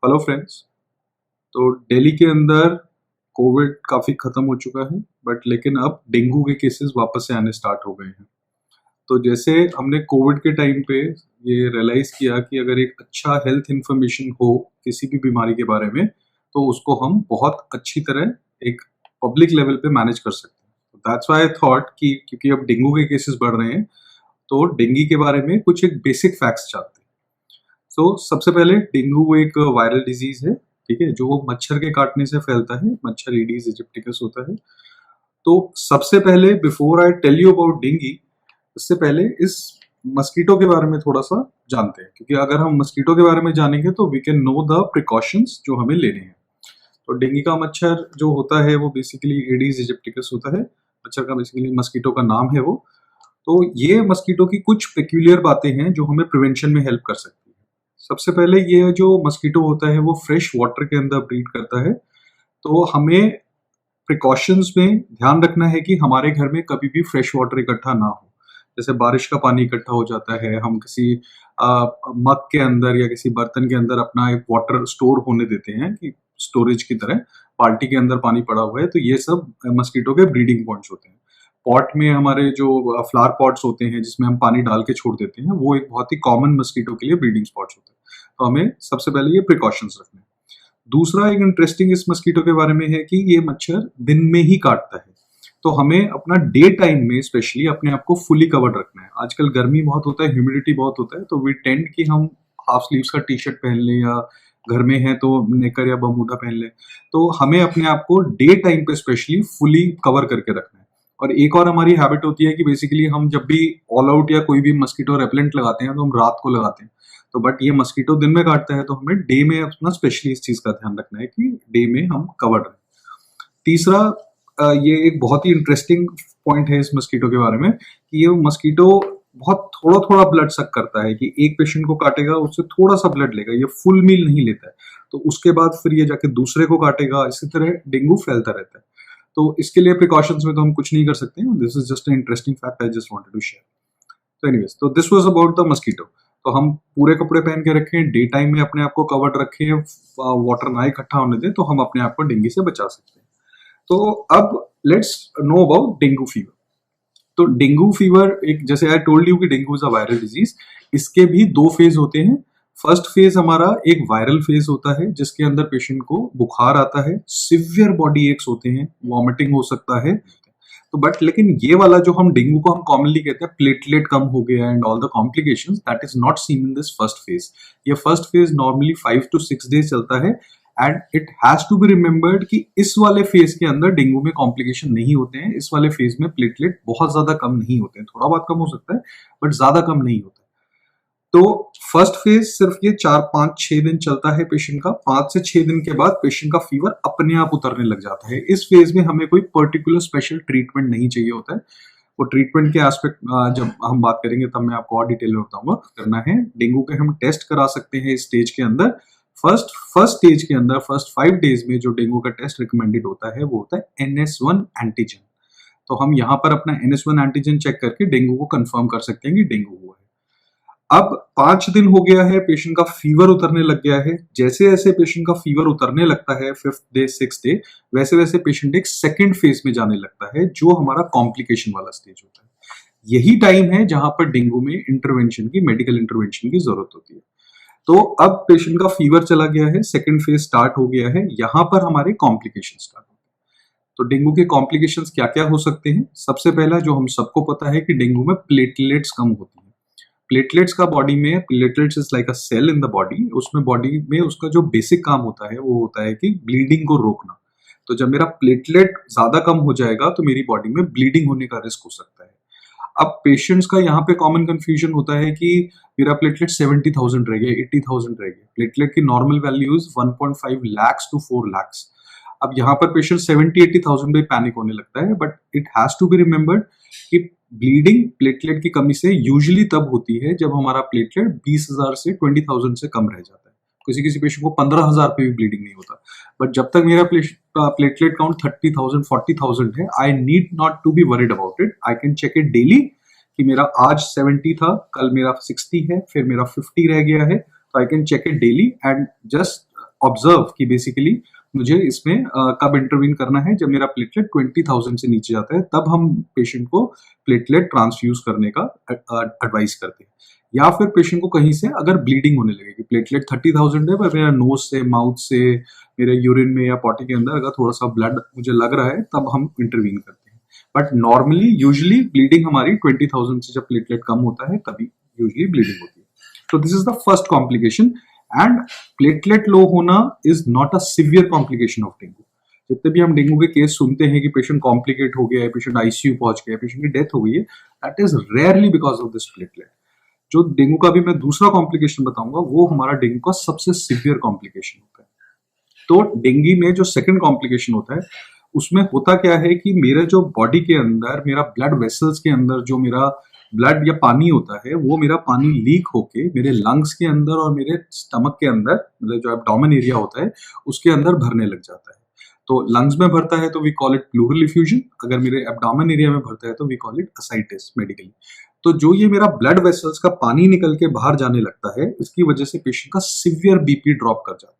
Hello friends. तो दिल्ली के अंदर कोविड काफ़ी ख़त्म हो चुका है, बट लेकिन अब डेंगू के केसेस वापस से आने स्टार्ट हो गए हैं। तो जैसे हमने कोविड के टाइम पे ये रियलाइज़ किया कि अगर एक अच्छा हेल्थ इन्फॉर्मेशन हो किसी भी बीमारी के बारे में, तो उसको हम बहुत अच्छी तरह एक पब्लिक लेवल पे मैनेज कर सकते हैं। दैट्स व्हाई आई थॉट कि क्योंकि अब डेंगू के केसेस बढ़ रहे हैं, तो डेंगू के बारे में कुछ एक बेसिक फैक्ट्स जानते हैं। सबसे पहले डेंगू एक वायरल डिजीज है, ठीक है, जो मच्छर के काटने से फैलता है। मच्छर ईडीज इजिप्टिकस होता है। तो सबसे पहले before I tell you about dengue, उससे पहले इस मस्कीटो के बारे में थोड़ा सा जानते हैं, क्योंकि अगर हम मस्कीटो के बारे में जानेंगे तो we can know the precautions जो हमें लेने हैं। तो डेंगू का मच्छर जो होता है वो बेसिकली एडीज इजिप्टिकस होता है। मच्छर का बेसिकली मस्कीटो का नाम है वो। तो ये मस्कीटो की कुछ पेक्यूलियर बातें हैं जो हमें प्रिवेंशन में हेल्प कर सकती है। सबसे पहले ये जो मस्कीटो होता है वो फ्रेश वाटर के अंदर ब्रीड करता है। तो हमें प्रिकॉशंस में ध्यान रखना है कि हमारे घर में कभी भी फ्रेश वाटर इकट्ठा ना हो। जैसे बारिश का पानी इकट्ठा हो जाता है, हम किसी मग के अंदर या किसी बर्तन के अंदर अपना एक वाटर स्टोर होने देते हैं कि स्टोरेज की तरह, बाल्टी के अंदर पानी पड़ा हुआ है, तो ये सब मस्कीटो के ब्रीडिंग पॉइंट्स होते हैं। पॉट में हमारे जो फ्लावर पॉट्स होते हैं जिसमें हम पानी डाल के छोड़ देते हैं, वो एक बहुत ही कॉमन मस्कीटो के लिए ब्रीडिंग स्पॉट्स होते हैं। तो हमें सबसे पहले ये प्रिकॉशंस रखने हैं। दूसरा एक इंटरेस्टिंग इस मस्कीटो के बारे में है कि ये मच्छर दिन में ही काटता है। तो हमें अपना डे टाइम में स्पेशली अपने आप को फुली कवर्ड रखना है। आजकल गर्मी बहुत होता है, ह्यूमिडिटी बहुत होता है, तो वी टेंड कि हम हाफ स्लीव्स का टी शर्ट पहन लें, या घर में है तो नेकर या बरमूडा पहन लें। तो हमें अपने आप को डे टाइम पे स्पेशली फुली कवर करके रखना है। और एक और हमारी हैबिट होती है कि बेसिकली हम जब भी ऑल आउट या कोई भी मस्कीटो रेपेलेंट लगाते हैं तो हम रात को लगाते हैं। तो बट ये मस्कीटो दिन में काटता है, तो हमें डे में अपना स्पेशली इस चीज का ध्यान रखना है कि डे में हम कवर्ड रहें। तीसरा, ये एक बहुत ही इंटरेस्टिंग पॉइंट है इस मस्कीटो के बारे में कि ये मस्कीटो बहुत थोड़ा थोड़ा ब्लड सक करता है, कि एक पेशेंट को काटेगा उससे थोड़ा सा ब्लड लेगा, ये फुल मील नहीं लेता है। तो उसके बाद फिर ये जाके दूसरे को काटेगा, इसी तरह डेंगू फैलता रहता है। तो इसके लिए प्रिकॉशंस में तो हम कुछ नहीं कर सकते हैं। This is just interesting fact I just wanted to share. तो एनीवेज, तो this was about the mosquito. तो हम पूरे कपड़े पहन के रखें, डे टाइम में अपने आप को कवर्ड रखें, वाटर ना इकट्ठा होने दें, तो हम अपने आप को डेंगू से बचा सकते हैं। तो अब let's know about dengue fever. तो डेंगू फीवर एक, जैसे आई टोल्ड यू कि dengue is a viral disease, इसके भी दो फेज होते हैं। फर्स्ट फेज हमारा एक वायरल फेज होता है जिसके अंदर पेशेंट को बुखार आता है, सिवियर बॉडी एक्स होते हैं, वॉमिटिंग हो सकता है। तो बट लेकिन ये वाला जो हम डेंगू को हम कॉमनली कहते हैं प्लेटलेट कम हो गया and all the complications, that is not seen in this first phase. ये first phase normally 5 to 6 days चलता है। And it has to be remembered कि इस वाले फेज के अंदर डेंगू में कॉम्प्लिकेशन नहीं होते हैं। इस वाले फेज में प्लेटलेट बहुत ज्यादा कम नहीं होते हैं, थोड़ा बहुत कम हो सकता है बट ज्यादा कम नहीं होता है। तो फर्स्ट फेज सिर्फ ये 4, 5, 6 दिन चलता है पेशेंट का। 5 से 6 दिन के बाद पेशेंट का फीवर अपने आप उतरने लग जाता है। इस फेज में हमें कोई पर्टिकुलर स्पेशल ट्रीटमेंट नहीं चाहिए होता है। वो ट्रीटमेंट के एस्पेक्ट जब हम बात करेंगे तब मैं आपको और डिटेल में बताऊंगा। करना है डेंगू के हम टेस्ट करा सकते हैं इस स्टेज के अंदर। फर्स्ट स्टेज के अंदर फर्स्ट 5 डेज में जो डेंगू का टेस्ट रिकमेंडेड होता है वो होता है NS1 एंटीजन। तो हम यहाँ पर अपना NS1 एंटीजन चेक करके डेंगू को कंफर्म कर सकते हैं कि डेंगू हुआ है। अब 5 दिन हो गया है, पेशेंट का फीवर उतरने लग गया है। जैसे जैसे पेशेंट का फीवर उतरने लगता है 5th डे 6th डे, वैसे वैसे पेशेंट एक सेकेंड फेज में जाने लगता है जो हमारा कॉम्प्लिकेशन वाला स्टेज होता है। यही टाइम है जहां पर डेंगू में इंटरवेंशन की, मेडिकल इंटरवेंशन की जरूरत होती है। तो अब पेशेंट का फीवर चला गया है, सेकेंड फेज स्टार्ट हो गया है, यहां पर हमारे कॉम्प्लिकेशन स्टार्ट होते हैं। तो डेंगू के कॉम्प्लिकेशंस क्या क्या हो सकते हैं? सबसे पहला जो हम सबको पता है कि डेंगू में प्लेटलेट्स कम होती है। प्लेटलेट्स का बॉडी में, platelets is like a cell in the body, उसमें बॉडी में उसका जो बेसिक काम होता है वो होता है कि ब्लीडिंग को रोकना। तो जब मेरा प्लेटलेट ज्यादा कम हो जाएगा तो मेरी बॉडी में ब्लीडिंग होने का रिस्क हो सकता है। अब पेशेंट्स का यहाँ पे कॉमन कंफ्यूजन होता है कि मेरा प्लेटलेट 70,000 रह गया, 80,000 रह गया। प्लेटलेट की normal values 1.5 lakhs to 4 lakhs। अब यहाँ पर पेशेंट 70-80,000 पे पैनिक होने लगता है, but it has to be remembered कि ब्लीडिंग प्लेटलेट की कमी से यूजुअली तब होती है जब हमारा प्लेटलेट 20,000 से 20,000 से कम रह जाता है। किसी किसी पेशेंट को 15,000 पे भी ब्लीडिंग नहीं होता। बट जब तक मेरा प्लेटलेट काउंट 30,000 40,000 है, I need not to be worried about it. I can check it daily कि मेरा आज 70 था, कल मेरा 60 है, फिर मेरा 50 रह गया है। तो I can check it daily and just observe कि बेसिकली मुझे इसमें कब इंटरवीन करना है। जब मेरा प्लेटलेट 20,000 से नीचे जाता है तब हम पेशेंट को प्लेटलेट ट्रांसफ्यूज करने का एडवाइस करते हैं। या फिर पेशेंट को कहीं से अगर ब्लीडिंग होने लगेगी, प्लेटलेट 30,000 है पर मेरा नोज से, माउथ से, मेरे यूरिन में या पॉटी के अंदर अगर थोड़ा सा ब्लड मुझे लग रहा है तब हम इंटरवीन करते हैं। बट नॉर्मली यूजुअली ब्लीडिंग हमारी 20,000 से जब प्लेटलेट कम होता है तभी यूजुअली ब्लीडिंग होती है। तो this is the first complication. And platelet low होना is not a severe complication of dengue. जितने भी हम डेंगू के केस सुनते हैं कि पेशेंट कॉम्प्लिकेट हो गया है, पेशेंट आईसीयू पहुंच गया है, पेशेंट की डेथ हो गई है, that is rarely because of this platelet. जो डेंगू का भी मैं दूसरा कॉम्प्लिकेशन बताऊंगा वो हमारा डेंगू का सबसे सिवियर कॉम्प्लिकेशन होता है। तो डेंगू में जो सेकंड कॉम्प्लिकेशन होता है उसमें होता क्या है कि मेरे जो बॉडी के अंदर, मेरा ब्लड वेसल्स के अंदर जो मेरा ब्लड या पानी होता है वो मेरा पानी लीक होके मेरे लंग्स के अंदर और मेरे स्टमक के अंदर, मतलब जो एब्डोमेन एरिया होता है उसके अंदर भरने लग जाता है। तो लंग्स में भरता है तो we call it pleural effusion, अगर मेरे एब्डोमेन एरिया में भरता है तो we call it ascites medically. तो जो ये मेरा ब्लड वेसल्स का पानी निकल के बाहर जाने लगता है, इसकी वजह से पेशेंट का सिवियर बीपी ड्रॉप कर जाता है।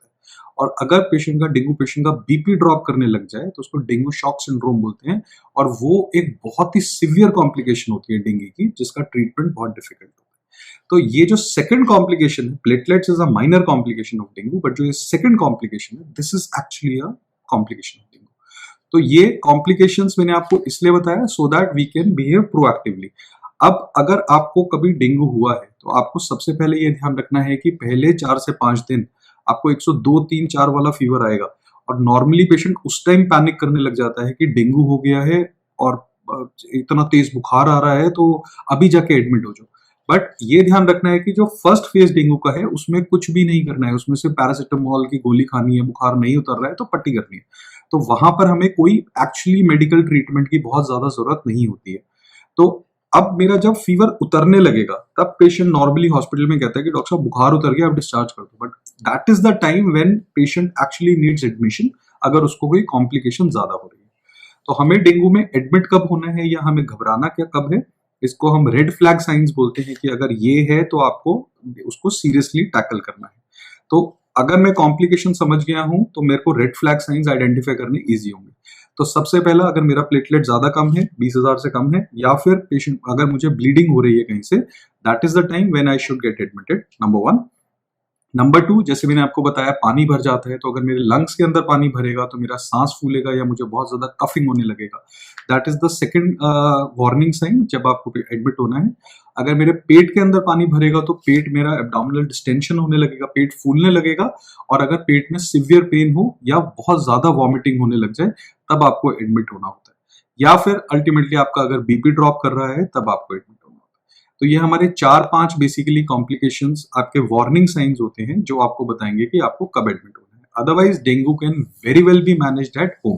और अगर पेशेंट का, डेंगू पेशेंट का बीपी ड्रॉप करने लग जाए तो उसको डेंगू शॉक सिंड्रोम बोलते हैं। और वो एक बहुत ही सिवियर कॉम्प्लिकेशन होती है डेंगू की, जिसका ट्रीटमेंट बहुत डिफिकल्ट होता है। तो ये जो सेकंड कॉम्प्लिकेशन है, platelets is a minor complication of dengue, but जो ये सेकंड कॉम्प्लिकेशन है this is actually a complication of dengue. तो ये कॉम्प्लिकेशंस मैंने आपको इसलिए बताया so that we can behave proactively. अब अगर आपको कभी डेंगू हुआ है तो आपको सबसे पहले ये ध्यान रखना है कि पहले 4 से 5 दिन आपको 102, 3, 4 वाला फीवर आएगा। और नॉर्मली पेशेंट उस टाइम पैनिक करने लग जाता है कि डेंगू हो गया है और इतना तेज बुखार आ रहा है तो अभी जाके एडमिट हो जाओ। बट ये ध्यान रखना है कि जो फर्स्ट फेज डेंगू का है उसमें कुछ भी नहीं करना है, उसमें सिर्फ पैरासिटामोल की गोली खानी है, बुखार नहीं उतर रहा है तो पट्टी करनी है। तो वहां पर हमें कोई एक्चुअली मेडिकल ट्रीटमेंट की बहुत ज्यादा जरूरत नहीं होती है। तो अब मेरा जब फीवर उतरने लगेगा तब पेशेंट नॉर्मली हॉस्पिटल में कहता है कि डॉक्टर साहब बुखार उतर गया, अब डिस्चार्ज कर दो। But that is the time when patient actually needs admission, अगर उसको कोई कॉम्प्लिकेशन ज्यादा हो रही है। तो हमें डेंगू में एडमिट कब होना है या हमें घबराना क्या कब है, इसको हम रेड फ्लैग साइंस बोलते हैं कि अगर ये है तो आपको उसको सीरियसली टैकल करना है। तो अगर मैं कॉम्प्लिकेशन समझ गया हूं तो मेरे को रेड फ्लैग साइंस आइडेंटिफाई करने इजी होंगे। तो सबसे पहला, अगर मेरा प्लेटलेट ज्यादा कम है, 20,000 से कम है, या फिर पेशेंट अगर मुझे ब्लीडिंग हो रही है कहीं से, that is the time when I should get admitted, number 1। Number 2, जैसे मैंने आपको बताया पानी भर जाता है, तो अगर मेरे लंग्स के अंदर पानी भरेगा तो मेरा सांस फूलेगा या मुझे बहुत ज्यादा कफिंग होने लगेगा। That is the second warning sign जब आपको एडमिट होना है। अगर मेरे पेट के अंदर पानी भरेगा तो पेट मेरा एब्डोमिनल डिस्टेंशन होने लगेगा, पेट फूलने लगेगा। और अगर पेट में सिवियर पेन हो या बहुत ज्यादा वॉमिटिंग होने लग जाए तब आपको एडमिट होना होता है। या फिर अल्टीमेटली आपका अगर बीपी ड्रॉप कर रहा है तब आपको एडमिट होना होता है। तो ये हमारे 4-5 बेसिकली कॉम्प्लिकेशंस आपके वार्निंग साइंस होते हैं जो आपको बताएंगे कि आपको कब एडमिट होना है। Otherwise dengue can very well be managed at home.